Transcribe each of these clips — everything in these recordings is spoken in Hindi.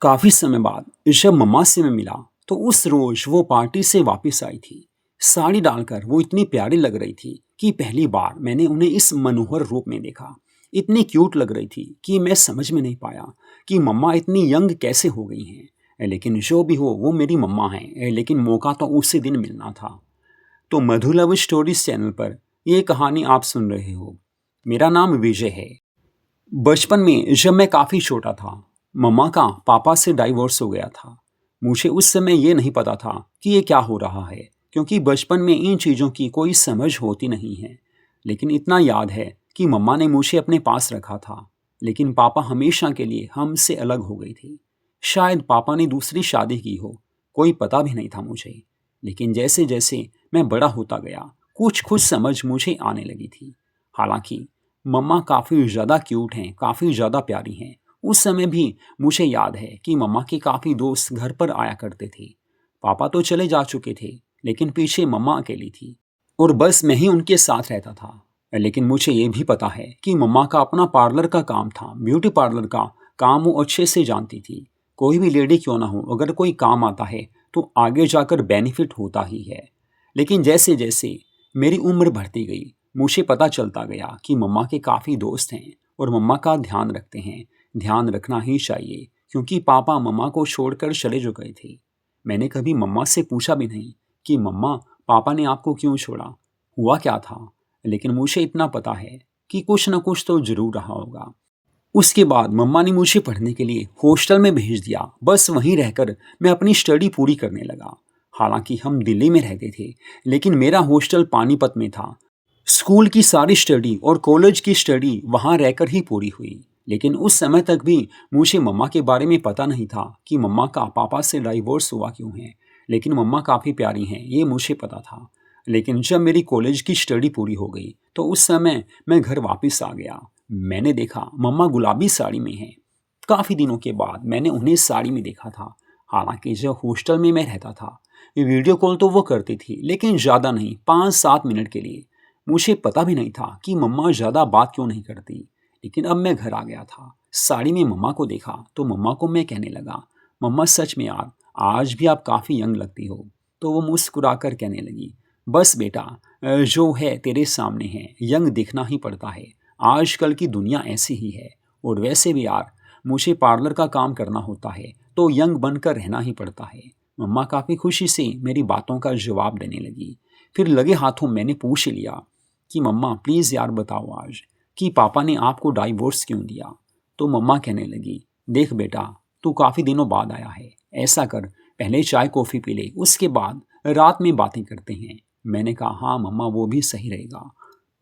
काफी समय बाद जब मम्मा से मैं मिला तो उस रोज वो पार्टी से वापस आई थी। साड़ी डालकर वो इतनी प्यारी लग रही थी कि पहली बार मैंने उन्हें इस मनोहर रूप में देखा। इतनी क्यूट लग रही थी कि मैं समझ में नहीं पाया कि मम्मा इतनी यंग कैसे हो गई हैं। लेकिन जो भी हो वो मेरी मम्मा हैं, लेकिन मौका तो उसी दिन मिलना था। तो मधु लव स्टोरीज चैनल पर ये कहानी आप सुन रहे हो। मेरा नाम विजय है। बचपन में जब मैं काफ़ी छोटा था, मम्मा का पापा से डाइवोर्स हो गया था। मुझे उस समय ये नहीं पता था कि ये क्या हो रहा है, क्योंकि बचपन में इन चीज़ों की कोई समझ होती नहीं है। लेकिन इतना याद है कि मम्मा ने मुझे अपने पास रखा था, लेकिन पापा हमेशा के लिए हमसे अलग हो गई थी। शायद पापा ने दूसरी शादी की हो, कोई पता भी नहीं था मुझे। लेकिन जैसे जैसे मैं बड़ा होता गया, कुछ कुछ समझ मुझे आने लगी थी। हालांकि मम्मा काफ़ी ज़्यादा क्यूट हैं, काफ़ी ज़्यादा प्यारी हैं। उस समय भी मुझे याद है कि मम्मा के काफ़ी दोस्त घर पर आया करते थे। पापा तो चले जा चुके थे, लेकिन पीछे मम्मा अकेली थी और बस मैं ही उनके साथ रहता था। लेकिन मुझे ये भी पता है कि मम्मा का अपना पार्लर का काम था, ब्यूटी पार्लर का काम वो अच्छे से जानती थी। कोई भी लेडी क्यों ना हो, अगर कोई काम आता है तो आगे जाकर बेनिफिट होता ही है। लेकिन जैसे जैसे मेरी उम्र बढ़ती गई, मुझे पता चलता गया कि मम्मा के काफ़ी दोस्त हैं और मम्मा का ध्यान रखते हैं। ध्यान रखना ही चाहिए, क्योंकि पापा मम्मा को छोड़कर चले जो गए थे। मैंने कभी मम्मा से पूछा भी नहीं कि मम्मा, पापा ने आपको क्यों छोड़ा, हुआ क्या था। लेकिन मुझे इतना पता है कि कुछ न कुछ तो जरूर रहा होगा। उसके बाद मम्मा ने मुझे पढ़ने के लिए हॉस्टल में भेज दिया। बस वहीं रहकर मैं अपनी स्टडी पूरी करने लगा। हालांकि हम दिल्ली में रहते थे, लेकिन मेरा हॉस्टल पानीपत में था। स्कूल की सारी स्टडी और कॉलेज की स्टडी वहाँ रहकर ही पूरी हुई। लेकिन उस समय तक भी मुझे मम्मा के बारे में पता नहीं था कि मम्मा का पापा से डाइवोर्स हुआ क्यों है। लेकिन मम्मा काफ़ी प्यारी हैं, ये मुझे पता था। लेकिन जब मेरी कॉलेज की स्टडी पूरी हो गई तो उस समय मैं घर वापस आ गया। मैंने देखा मम्मा गुलाबी साड़ी में हैं। काफ़ी दिनों के बाद मैंने उन्हें साड़ी में देखा था। हालांकि जब हॉस्टल में मैं रहता था, वीडियो कॉल तो वो करती थी, लेकिन ज़्यादा नहीं, 5-7 मिनट के लिए। मुझे पता भी नहीं था कि मम्मा ज़्यादा बात क्यों नहीं करती। लेकिन अब मैं घर आ गया था, साड़ी में मम्मा को देखा तो मम्मा को मैं कहने लगा, मम्मा सच में यार, आज भी आप काफ़ी यंग लगती हो। तो वो मुस्कुराकर कहने लगी, बस बेटा, जो है तेरे सामने है, यंग दिखना ही पड़ता है। आजकल की दुनिया ऐसी ही है। और वैसे भी यार, मुझे पार्लर का काम करना होता है तो यंग बनकर रहना ही पड़ता है। मम्मा काफ़ी खुशी से मेरी बातों का जवाब देने लगी। फिर लगे हाथों मैंने पूछ लिया कि मम्मा प्लीज़ यार बताओ आज कि पापा ने आपको डाइवोर्स क्यों दिया। तो मम्मा कहने लगी, देख बेटा, तू काफ़ी दिनों बाद आया है, ऐसा कर, पहले चाय कॉफ़ी पी ले, उसके बाद रात में बातें करते हैं। मैंने कहा, हाँ मम्मा, वो भी सही रहेगा।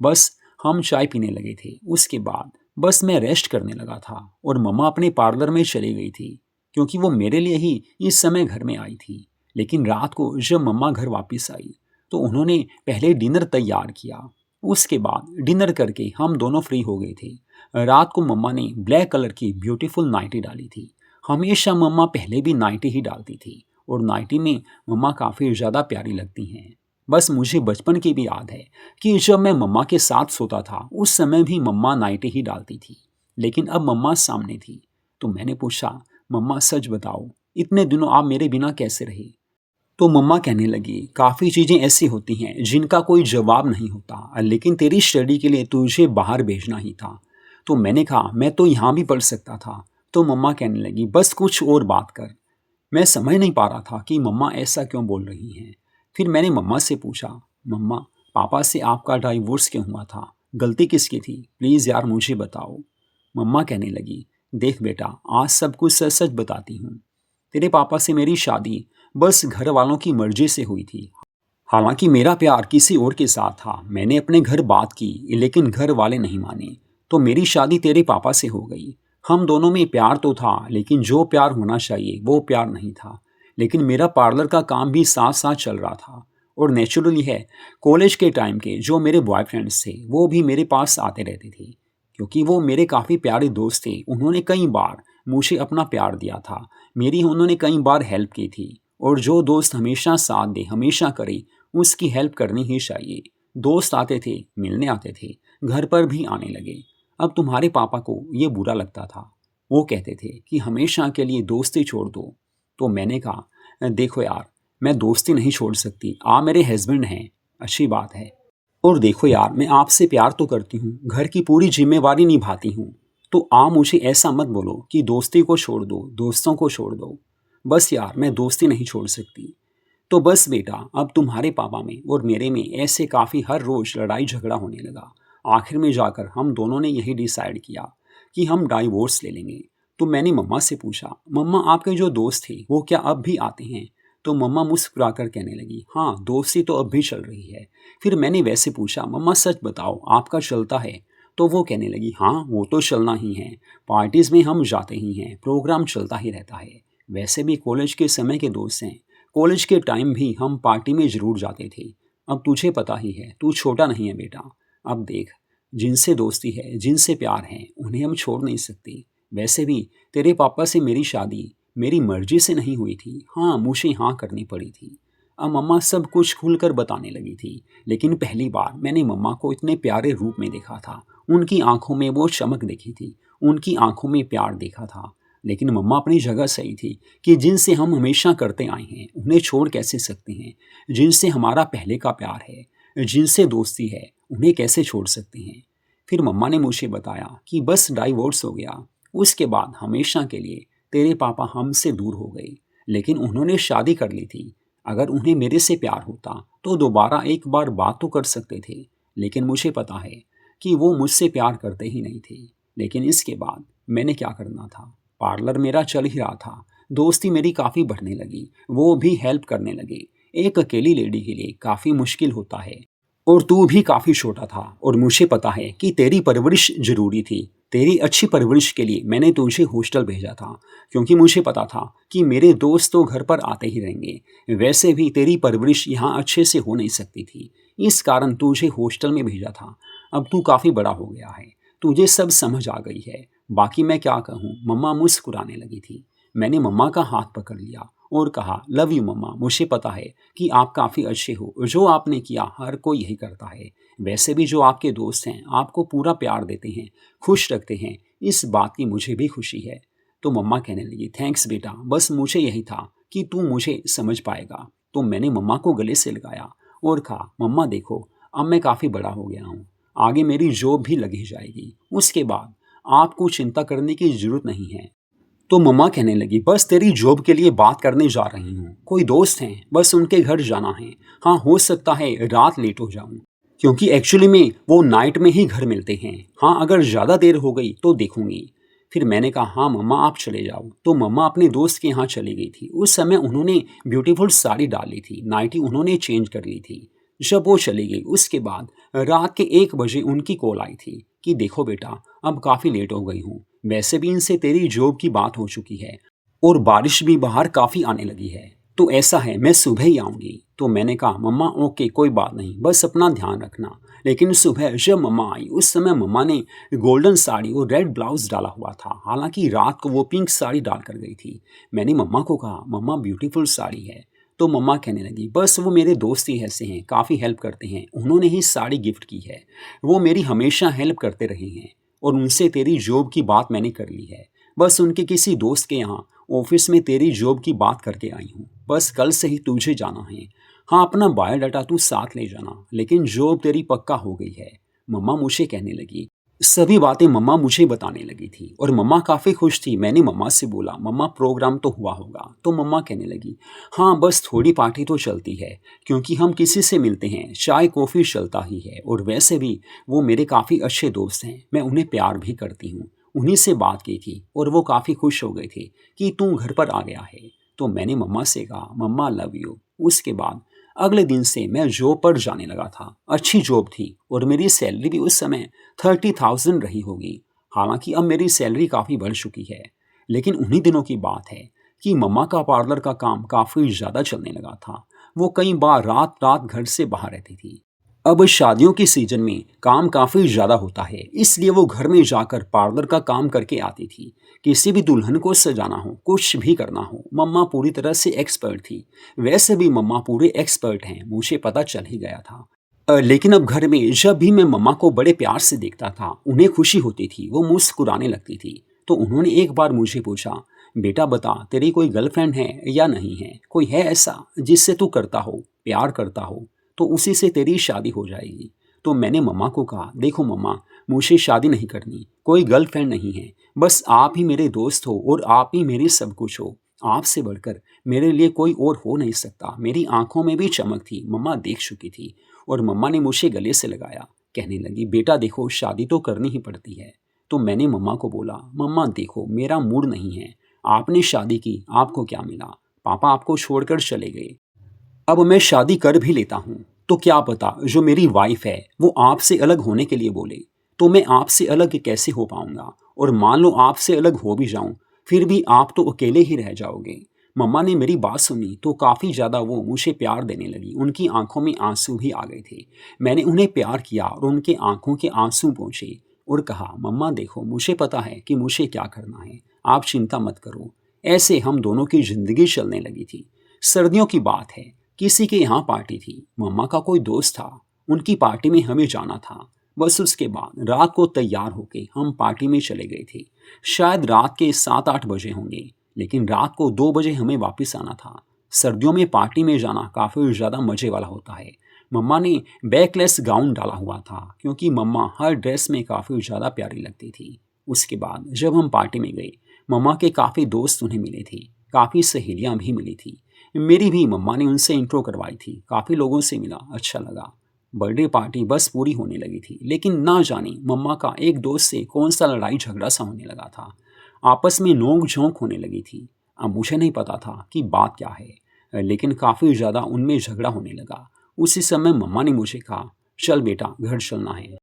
बस हम चाय पीने लगे थे। उसके बाद बस मैं रेस्ट करने लगा था और मम्मा अपने पार्लर में चली गई थी, क्योंकि वो मेरे लिए ही इस समय घर में आई थी। लेकिन रात को जब मम्मा घर वापस आई तो उन्होंने पहले डिनर तैयार किया। उसके बाद डिनर करके हम दोनों फ्री हो गए थे। रात को मम्मा ने ब्लैक कलर की ब्यूटीफुल नाइटी डाली थी। हमेशा मम्मा पहले भी नाइटी ही डालती थी और नाइटी में मम्मा काफ़ी ज़्यादा प्यारी लगती हैं। बस मुझे बचपन की भी याद है कि जब मैं मम्मा के साथ सोता था उस समय भी मम्मा नाइटी ही डालती थी। लेकिन अब मम्मा सामने थी तो मैंने पूछा, मम्मा सच बताओ, इतने दिनों आप मेरे बिना कैसे रही। तो मम्मा कहने लगी, काफ़ी चीज़ें ऐसी होती हैं जिनका कोई जवाब नहीं होता, लेकिन तेरी स्टडी के लिए तुझे बाहर भेजना ही था। तो मैंने कहा, मैं तो यहाँ भी पढ़ सकता था। तो मम्मा कहने लगी, बस कुछ और बात कर। मैं समझ नहीं पा रहा था कि मम्मा ऐसा क्यों बोल रही हैं। फिर मैंने मम्मा से पूछा, मम्मा, पापा से आपका डाइवोर्स क्यों हुआ था, गलती किसकी थी, प्लीज़ यार मुझे बताओ। मम्मा कहने लगी, देख बेटा, आज सब कुछ सच सच बताती हूँ। तेरे पापा से मेरी शादी बस घर वालों की मर्जी से हुई थी। हालांकि मेरा प्यार किसी और के साथ था। मैंने अपने घर बात की, लेकिन घर वाले नहीं माने, तो मेरी शादी तेरे पापा से हो गई। हम दोनों में प्यार तो था, लेकिन जो प्यार होना चाहिए वो प्यार नहीं था। लेकिन मेरा पार्लर का काम भी साथ साथ चल रहा था। और नेचुरली है, कॉलेज के टाइम के जो मेरे बॉयफ्रेंड्स थे वो भी मेरे पास आते रहते थे, क्योंकि वो मेरे काफ़ी प्यारे दोस्त थे। उन्होंने कई बार मुझे अपना प्यार दिया था, मेरी उन्होंने कई बार हेल्प की थी। और जो दोस्त हमेशा साथ दे, हमेशा करे, उसकी हेल्प करनी ही चाहिए। दोस्त आते थे, मिलने आते थे, घर पर भी आने लगे। अब तुम्हारे पापा को ये बुरा लगता था। वो कहते थे कि हमेशा के लिए दोस्ती छोड़ दो। तो मैंने कहा, देखो यार, मैं दोस्ती नहीं छोड़ सकती, आप मेरे हस्बैंड हैं, अच्छी बात है। और देखो यार, मैं आपसे प्यार तो करती हूँ, घर की पूरी जिम्मेवारी निभाती हूँ। तो आप मुझे ऐसा मत बोलो कि दोस्ती को छोड़ दो, दोस्तों को छोड़ दो। बस यार, मैं दोस्ती नहीं छोड़ सकती। तो बस बेटा, अब तुम्हारे पापा में और मेरे में ऐसे काफ़ी हर रोज़ लड़ाई झगड़ा होने लगा। आखिर में जाकर हम दोनों ने यही डिसाइड किया कि हम डाइवोर्स ले लेंगे। तो मैंने मम्मा से पूछा, मम्मा आपके जो दोस्त थे वो क्या अब भी आते हैं? तो मम्मा मुस्कुराकर कहने लगी, हाँ दोस्ती तो अब भी चल रही है। फिर मैंने वैसे पूछा, मम्मा सच बताओ आपका चलता है? तो वो कहने लगी, हाँ वो तो चलना ही है, पार्टीज़ में हम जाते ही हैं, प्रोग्राम चलता ही रहता है। वैसे भी कॉलेज के समय के दोस्त हैं, कॉलेज के टाइम भी हम पार्टी में ज़रूर जाते थे। अब तुझे पता ही है, तू छोटा नहीं है बेटा। अब देख, जिनसे दोस्ती है, जिनसे प्यार है, उन्हें हम छोड़ नहीं सकते। वैसे भी तेरे पापा से मेरी शादी मेरी मर्जी से नहीं हुई थी, हाँ मुझे हाँ करनी पड़ी थी। अब मम्मा सब कुछ खुलकर बताने लगी थी, लेकिन पहली बार मैंने मम्मा को इतने प्यारे रूप में देखा था। उनकी आंखों में वो चमक देखी थी, उनकी आंखों में प्यार देखा था। लेकिन मम्मा अपनी जगह सही थी कि जिनसे हम हमेशा करते आए हैं उन्हें छोड़ कैसे सकते हैं, जिनसे हमारा पहले का प्यार है, जिनसे दोस्ती है, उन्हें कैसे छोड़ सकते हैं। फिर मम्मा ने मुझे बताया कि बस डाइवोर्स हो गया, उसके बाद हमेशा के लिए तेरे पापा हमसे दूर हो गए, लेकिन उन्होंने शादी कर ली थी। अगर उन्हें मेरे से प्यार होता तो दोबारा एक बार बात तो कर सकते थे, लेकिन मुझे पता है कि वो मुझसे प्यार करते ही नहीं थे। लेकिन इसके बाद मैंने क्या करना था, पार्लर मेरा चल ही रहा था, दोस्ती मेरी काफ़ी बढ़ने लगी, वो भी हेल्प करने लगे। एक अकेली लेडी के लिए काफ़ी मुश्किल होता है, और तू भी काफ़ी छोटा था, और मुझे पता है कि तेरी परवरिश ज़रूरी थी। तेरी अच्छी परवरिश के लिए मैंने तुझे हॉस्टल भेजा था, क्योंकि मुझे पता था कि मेरे दोस्त तो घर पर आते ही रहेंगे। वैसे भी तेरी परवरिश यहाँ अच्छे से हो नहीं सकती थी, इस कारण तुझे हॉस्टल में भेजा था। अब तू काफ़ी बड़ा हो गया है, तुझे सब समझ आ गई है, बाकी मैं क्या कहूँ। मम्मा मुस्कुराने लगी थी। मैंने मम्मा का हाथ पकड़ लिया और कहा, लव यू मम्मा, मुझे पता है कि आप काफ़ी अच्छे हो, जो आपने किया हर कोई यही करता है। वैसे भी जो आपके दोस्त हैं आपको पूरा प्यार देते हैं, खुश रखते हैं, इस बात की मुझे भी खुशी है। तो मम्मा कहने लगी, थैंक्स बेटा, बस मुझे यही था कि तू मुझे समझ पाएगा। तो मैंने मम्मा को गले से लगाया और कहा, मम्मा देखो, अब मैं काफ़ी बड़ा हो गया हूँ, आगे मेरी जॉब भी लगी जाएगी, उसके बाद आपको चिंता करने की ज़रूरत नहीं है। तो मम्मा कहने लगी, बस तेरी जॉब के लिए बात करने जा रही हूँ, कोई दोस्त हैं, बस उनके घर जाना है। हाँ हो सकता है रात लेट हो जाऊँ, क्योंकि एक्चुअली में वो नाइट में ही घर मिलते हैं। हाँ अगर ज़्यादा देर हो गई तो देखूंगी। फिर मैंने कहा, हाँ मम्मा आप चले जाओ। तो मम्मा अपने दोस्त के यहाँ चली गई थी। उस समय उन्होंने ब्यूटीफुल साड़ी डाली थी, नाइटी उन्होंने चेंज कर ली थी। जब वो चली गई उसके बाद रात के 1 बजे उनकी कॉल आई थी कि देखो बेटा, अब काफ़ी लेट हो गई हूँ, वैसे भी इनसे तेरी जॉब की बात हो चुकी है और बारिश भी बाहर काफ़ी आने लगी है, तो ऐसा है मैं सुबह ही आऊँगी। तो मैंने कहा, मम्मा ओके कोई बात नहीं, बस अपना ध्यान रखना। लेकिन सुबह जब मम्मा आई उस समय मम्मा ने गोल्डन साड़ी और रेड ब्लाउज डाला हुआ था, हालांकि रात को वो पिंक साड़ी डाल कर गई थी। मैंने मम्मा को कहा, मम्मा ब्यूटीफुल साड़ी है। तो मम्मा कहने लगी, बस वो मेरे दोस्त ही ऐसे हैं, काफ़ी हेल्प करते हैं, उन्होंने ही साड़ी गिफ्ट की है, वो मेरी हमेशा हेल्प करते रहे हैं, और उनसे तेरी जॉब की बात मैंने कर ली है। बस उनके किसी दोस्त के यहाँ ऑफिस में तेरी जॉब की बात करके आई हूँ, बस कल से ही तुझे जाना है। हाँ अपना बायोडाटा तू साथ ले जाना, लेकिन जॉब तेरी पक्का हो गई है। मम्मा मुझे कहने लगी, सभी बातें मम्मा मुझे बताने लगी थी और मम्मा काफ़ी खुश थी। मैंने मम्मा से बोला, मम्मा प्रोग्राम तो हुआ होगा? तो मम्मा कहने लगी, हाँ बस थोड़ी पार्टी तो चलती है, क्योंकि हम किसी से मिलते हैं चाय कॉफ़ी चलता ही है, और वैसे भी वो मेरे काफ़ी अच्छे दोस्त हैं, मैं उन्हें प्यार भी करती हूँ। उन्हीं से बात की थी और वो काफ़ी खुश हो गए थे कि तू घर पर आ गया है। तो मैंने मम्मा से कहा, मम्मा लव यू। उसके बाद अगले दिन से मैं जॉब पर जाने लगा था। अच्छी जॉब थी और मेरी सैलरी भी उस समय 30,000 रही होगी। हालांकि अब मेरी सैलरी काफ़ी बढ़ चुकी है, लेकिन उन्हीं दिनों की बात है कि मम्मा का पार्लर का काम काफ़ी ज़्यादा चलने लगा था। वो कई बार रात रात घर से बाहर रहती थी। अब शादियों के सीजन में काम काफ़ी ज़्यादा होता है, इसलिए वो घर में जाकर पार्लर का काम करके आती थी। किसी भी दुल्हन को सजाना हो, कुछ भी करना हो, मम्मा पूरी तरह से एक्सपर्ट थी। वैसे भी मम्मा पूरे एक्सपर्ट हैं, मुझे पता चल ही गया था। लेकिन अब घर में जब भी मैं मम्मा को बड़े प्यार से देखता था, उन्हें खुशी होती थी, वो मुस्कुराने लगती थी। तो उन्होंने एक बार मुझे पूछा, बेटा बता तेरी कोई गर्लफ्रेंड है या नहीं है, कोई है ऐसा जिससे तू करता हो, प्यार करता हो, तो उसी से तेरी शादी हो जाएगी। तो मैंने मम्मा को कहा, देखो मम्मा, मुझे शादी नहीं करनी, कोई गर्लफ्रेंड नहीं है, बस आप ही मेरे दोस्त हो और आप ही मेरी सब कुछ हो। आपसे बढ़कर मेरे लिए कोई और हो नहीं सकता। मेरी आंखों में भी चमक थी, मम्मा देख चुकी थी। और मम्मा ने मुझे गले से लगाया, कहने लगी, बेटा देखो शादी तो करनी ही पड़ती है। तो मैंने मम्मा को बोला, मम्मा देखो मेरा मूड नहीं है, आपने शादी की, आपको क्या मिला, पापा आपको छोड़कर चले गए, अब मैं शादी कर भी लेता हूँ तो क्या पता जो मेरी वाइफ है वो आपसे अलग होने के लिए बोले, तो मैं आपसे अलग कैसे हो पाऊंगा, और मान लो आपसे अलग हो भी जाऊं फिर भी आप तो अकेले ही रह जाओगे। मम्मा ने मेरी बात सुनी तो काफ़ी ज़्यादा वो मुझे प्यार देने लगी, उनकी आंखों में आंसू भी आ गए थे। मैंने उन्हें प्यार किया और उनके आंखों के आंसू पहुँचे और कहा, मम्मा देखो मुझे पता है कि मुझे क्या करना है, आप चिंता मत करो। ऐसे हम दोनों की ज़िंदगी चलने लगी थी। सर्दियों की बात है, किसी के यहाँ पार्टी थी, मम्मा का कोई दोस्त था, उनकी पार्टी में हमें जाना था। बस उसके बाद रात को तैयार होके हम पार्टी में चले गए थे। शायद रात के 7-8 बजे होंगे, लेकिन रात को 2 बजे हमें वापस आना था। सर्दियों में पार्टी में जाना काफ़ी ज़्यादा मज़े वाला होता है। मम्मा ने बैकलेस गाउन डाला हुआ था क्योंकि मम्मा हर ड्रेस में काफ़ी ज़्यादा प्यारी लगती थी। उसके बाद जब हम पार्टी में गए, मम्मा के काफ़ी दोस्त उन्हें मिले थे, काफ़ी सहेलियाँ भी मिली थी। मेरी भी मम्मा ने उनसे इंट्रो करवाई थी, काफ़ी लोगों से मिला, अच्छा लगा। बर्थडे पार्टी बस पूरी होने लगी थी, लेकिन ना जाने मम्मा का एक दोस्त से कौन सा लड़ाई झगड़ा सा होने लगा था। आपस में नोक झोंक होने लगी थी। अब मुझे नहीं पता था कि बात क्या है, लेकिन काफ़ी ज़्यादा उनमें झगड़ा होने लगा। उसी समय मम्मा ने मुझे कहा, चल बेटा घर चलना है।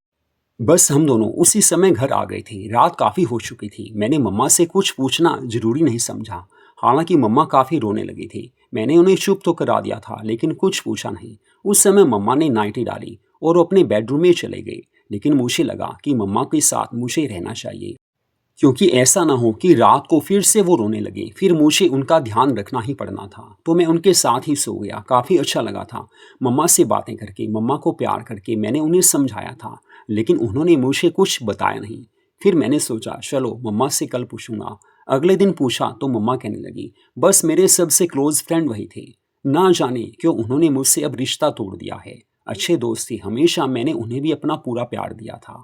बस हम दोनों उसी समय घर आ गए थे। रात काफ़ी हो चुकी थी। मैंने मम्मा से कुछ पूछना ज़रूरी नहीं समझा। हालांकि मम्मा काफ़ी रोने लगी थी। मैंने उन्हें चुप तो करा दिया था, लेकिन कुछ पूछा नहीं। उस समय मम्मा ने नाइटी डाली और अपने बेडरूम में चले गए। लेकिन मुझे लगा कि मम्मा के साथ मुझे रहना चाहिए, क्योंकि ऐसा ना हो कि रात को फिर से वो रोने लगे, फिर मुझे उनका ध्यान रखना ही पड़ना था। तो मैं उनके साथ ही सो गया। काफ़ी अच्छा लगा था। मम्मा से बातें करके, मम्मा को प्यार करके मैंने उन्हें समझाया था, लेकिन उन्होंने मुझे कुछ बताया नहीं। फिर मैंने सोचा चलो मम्मा से कल पूछूंगा। अगले दिन पूछा तो मम्मा कहने लगी, बस मेरे सबसे क्लोज फ्रेंड वही थे, ना जाने क्यों उन्होंने मुझसे अब रिश्ता तोड़ दिया है। अच्छे दोस्त थे, हमेशा मैंने उन्हें भी अपना पूरा प्यार दिया था।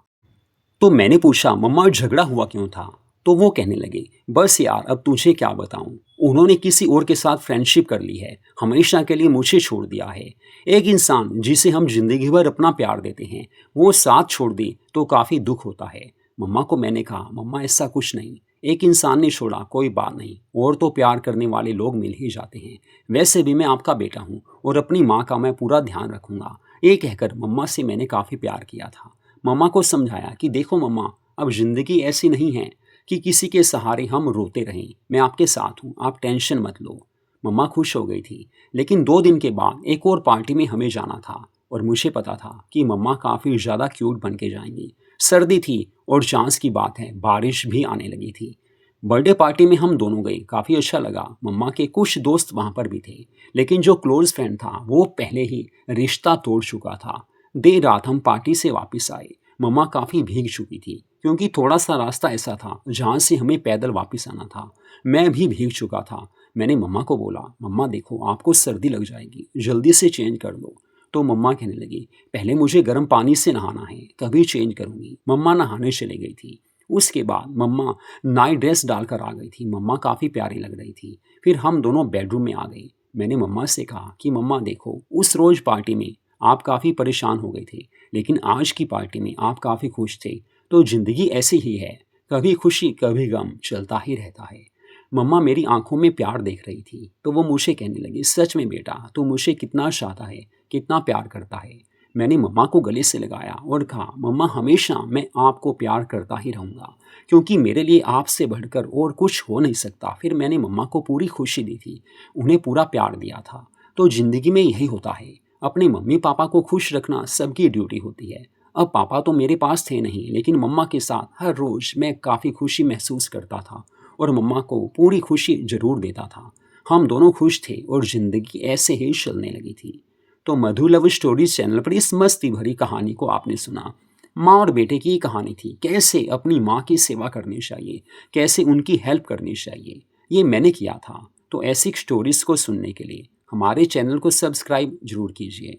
तो मैंने पूछा, मम्मा झगड़ा हुआ क्यों था? तो वो कहने लगे, बस यार अब तुझे क्या बताऊं, उन्होंने किसी और के साथ फ्रेंडशिप कर ली है, हमेशा के लिए मुझे छोड़ दिया है। एक इंसान जिसे हम जिंदगी भर अपना प्यार देते हैं, वो साथ छोड़ दे तो काफ़ी दुख होता है। मम्मा को मैंने कहा, मम्मा ऐसा कुछ नहीं, एक इंसान ने छोड़ा कोई बात नहीं, और तो प्यार करने वाले लोग मिल ही जाते हैं। वैसे भी मैं आपका बेटा हूँ और अपनी माँ का मैं पूरा ध्यान रखूंगा। ये कहकर मम्मा से मैंने काफ़ी प्यार किया था। मम्मा को समझाया कि देखो मम्मा, अब ज़िंदगी ऐसी नहीं है कि किसी के सहारे हम रोते रहें, मैं आपके साथ हूँ, आप टेंशन मत लो। मम्मा खुश हो गई थी। लेकिन 2 दिन के बाद एक और पार्टी में हमें जाना था और मुझे पता था कि मम्मा काफ़ी ज़्यादा क्यूट बन के जाएंगी। सर्दी थी और चांस की बात है बारिश भी आने लगी थी। बर्थडे पार्टी में हम दोनों गए, काफ़ी अच्छा लगा। मम्मा के कुछ दोस्त वहाँ पर भी थे, लेकिन जो क्लोज फ्रेंड था वो पहले ही रिश्ता तोड़ चुका था। देर रात हम पार्टी से वापस आए। मम्मा काफ़ी भीग चुकी थी क्योंकि थोड़ा सा रास्ता ऐसा था जहाँ से हमें पैदल वापस आना था। मैं भी भीग चुका था। मैंने मम्मा को बोला, मम्मा देखो आपको सर्दी लग जाएगी, जल्दी से चेंज कर लो। तो मम्मा कहने लगी, पहले मुझे गर्म पानी से नहाना है, तभी चेंज करूँगी। मम्मा नहाने चली गई थी। उसके बाद मम्मा नाइट ड्रेस डालकर आ गई थी। मम्मा काफ़ी प्यारी लग रही थी। फिर हम दोनों बेडरूम में आ गए। मैंने मम्मा से कहा कि मम्मा देखो, उस रोज़ पार्टी में आप काफ़ी परेशान हो गए थे, लेकिन आज की पार्टी में आप काफ़ी खुश थे। तो ज़िंदगी ऐसी ही है, कभी खुशी कभी गम चलता ही रहता है। मम्मा मेरी आंखों में प्यार देख रही थी, तो वो मुझे कहने लगी, सच में बेटा तू मुझे कितना चाहता है, कितना प्यार करता है। मैंने मम्मा को गले से लगाया और कहा, मम्मा हमेशा मैं आपको प्यार करता ही रहूँगा, क्योंकि मेरे लिए आपसे बढ़कर और कुछ हो नहीं सकता। फिर मैंने मम्मा को पूरी खुशी दी थी, उन्हें पूरा प्यार दिया था। तो ज़िंदगी में यही होता है, अपने मम्मी पापा को खुश रखना सबकी ड्यूटी होती है। अब पापा तो मेरे पास थे नहीं, लेकिन मम्मा के साथ हर रोज़ मैं काफ़ी खुशी महसूस करता था और मम्मा को पूरी खुशी ज़रूर देता था। हम दोनों खुश थे और ज़िंदगी ऐसे ही चलने लगी थी। तो मधु लव स्टोरीज चैनल पर इस मस्ती भरी कहानी को आपने सुना। माँ और बेटे की कहानी थी, कैसे अपनी माँ की सेवा करनी चाहिए, कैसे उनकी हेल्प करनी चाहिए, ये मैंने किया था। तो ऐसी स्टोरीज़ को सुनने के लिए हमारे चैनल को सब्सक्राइब ज़रूर कीजिए।